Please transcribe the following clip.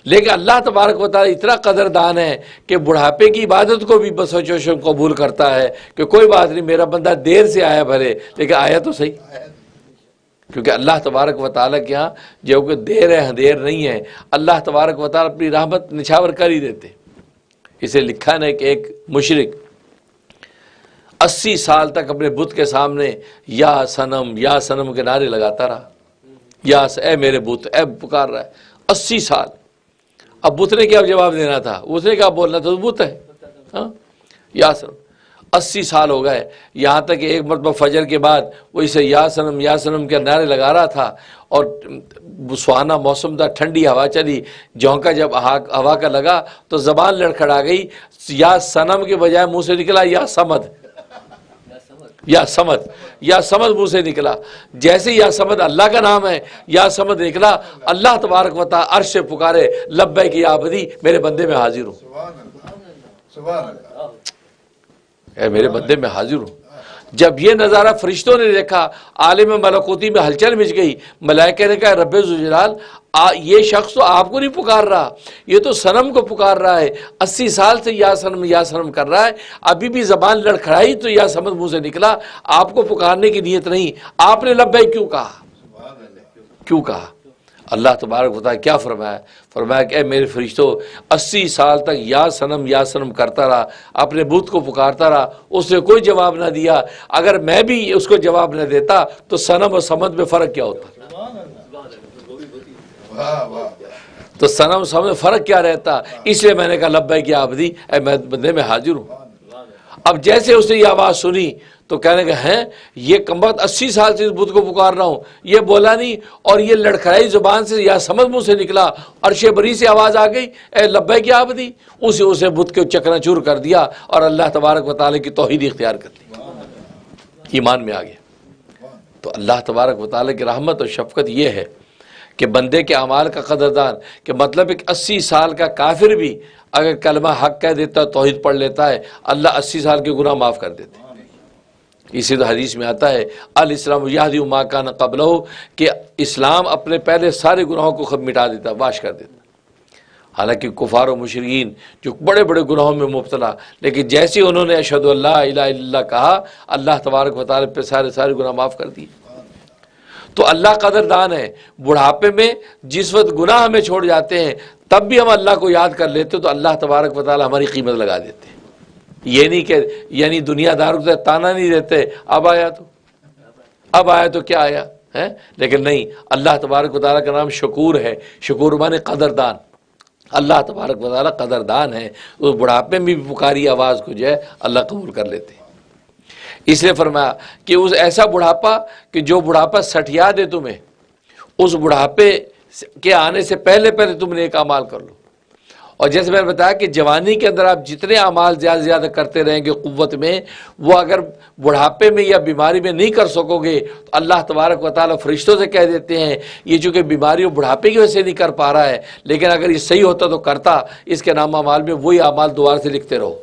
لیکن اللہ تبارک و تعالیٰ اتنا قدردان ہے کہ بڑھاپے کی عبادت کو بھی بس و چوشم قبول کرتا ہے کہ کوئی بات نہیں، میرا بندہ دیر سے آیا بھلے لیکن آیا تو صحیح، کیونکہ اللہ تبارک و تعالیٰ کے ہاں جو کہ دیر ہے اندھیر نہیں ہے، اللہ تبارک و تعالیٰ اپنی رحمت نچھاور کر ہی دیتے۔ اسے لکھا ہے کہ ایک مشرک 80 سال تک اپنے بت کے سامنے یا سنم کے نعرے لگاتا رہا، اے میرے بت، اے پکار رہا ہے 80 سال۔ اب بت نے کیا جواب دینا تھا، اس نے کیا بولنا تھا، بت ہے ہاں یا سنم۔ 80 سال ہو گئے، یہاں تک کہ ایک مرتبہ فجر کے بعد وہ اسے یا سنم کے نعرے لگا رہا تھا، اور سہانا موسم تھا، ٹھنڈی ہوا چلی، جھونکا جب ہوا کا لگا تو زبان لڑکھڑا گئی، یا سنم کے بجائے منہ سے نکلا یا سمد، یا سمد منہ سے نکلا۔ جیسے یا سمد اللہ کا نام ہے، یا سمد نکلا، اللہ تبارک و تعالی عرش سے پکارے لبیک یا عبدی، میرے بندے میں حاضر ہوں، سبحان اللہ، اے میرے بندے میں حاضر ہوں۔ جب یہ نظارہ فرشتوں نے دیکھا، عالم ملکوتی میں ہلچل مچ گئی، ملائکہ نے کہا رب ذوالجلال یہ شخص تو آپ کو نہیں پکار رہا، یہ تو صنم کو پکار رہا ہے، 80 سال سے یا سنم کر رہا ہے، ابھی بھی زبان لڑکھڑائی تو یا سمد منہ سے نکلا، آپ کو پکارنے کی نیت نہیں، آپ نے لبیک کیوں کہا؟ اللہ تبارک و تعالیٰ کیا فرمایا کہ اے میرے فرشتوں، 80 سال تک یا سنم کرتا رہا، اپنے بت کو پکارتا رہا، اس نے کوئی جواب نہ دیا، اگر میں بھی اس کو جواب نہ دیتا تو صنم اور سمد میں فرق کیا ہوتا؟ تو صنم سمد میں فرق کیا رہتا؟ اس لیے میں نے کہا لبیک یا عبدی، اے میں بندے میں حاضر ہوں۔ اب جیسے اس نے یہ آواز سنی تو کہنے کہ ہیں یہ کمبخت 80 سال سے اس بت کو پکار رہا ہوں، یہ بولا نہیں، اور یہ لڑکھڑائی زبان سے یا سمجھ منہ سے نکلا، عرش بری سے آواز آ گئی، اے لبیک یا عبدی، اسے بت کے چکنا چور کر دیا اور اللہ تبارک و تعالیٰ کی توحید اختیار کر لی، ایمان میں آ گیا۔ تو اللہ تبارک و تعالیٰ کی رحمت اور شفقت یہ ہے کہ بندے کے اعمال کا قدردان، کہ مطلب ایک 80 سال کا کافر بھی اگر کلمہ حق کہہ دیتا، توحید پڑھ لیتا ہے، اللہ 80 سال کے گناہ معاف کر دیتے۔ اسی تو حدیث میں آتا ہے الاسلام یہدی ما کان قبلہ، کہ اسلام اپنے پہلے سارے گناہوں کو مٹا دیتا، واش کر دیتا۔ حالانکہ کفار و مشرکین جو بڑے بڑے گناہوں میں مبتلا، لیکن جیسے انہوں نے اشہد ان لا الہ الا اللہ کہا، اللہ تبارک و تعالیٰ پہ سارے گناہ معاف کر دیے۔ تو اللہ قدردان ہے، بڑھاپے میں جس وقت گناہ ہمیں چھوڑ جاتے ہیں تب بھی ہم اللہ کو یاد کر لیتے تو اللہ تبارک و تعالیٰ ہماری قیمت لگا دیتے ہیں۔ یہ نہیں کہ یعنی دنیا دار کو تانا نہیں دیتے، اب آیا تو کیا آیا ہے، لیکن نہیں، اللہ تبارک و تعالیٰ کا نام شکور ہے، شکور مانے قدردان، اللہ تبارک و تعالیٰ قدردان ہے، اس بڑھاپے میں بھی پکاری آواز کو جو ہے اللہ قبول کر لیتے ہیں۔ اس لیے فرمایا کہ اس ایسا بڑھاپا کہ جو بڑھاپا سٹھیا دے تمہیں، اس بڑھاپے کے آنے سے پہلے تم نے ایک اعمال کر لو۔ اور جیسے میں نے بتایا کہ جوانی کے اندر آپ جتنے اعمال زیادہ کرتے رہیں گے قوت میں، وہ اگر بڑھاپے میں یا بیماری میں نہیں کر سکو گے تو اللہ تبارک و تعالیٰ فرشتوں سے کہہ دیتے ہیں یہ چونکہ بیماری اور بڑھاپے کی وجہ سے نہیں کر پا رہا ہے، لیکن اگر یہ صحیح ہوتا تو کرتا، اس کے نام اعمال میں وہی اعمال دوبارہ سے لکھتے رہو۔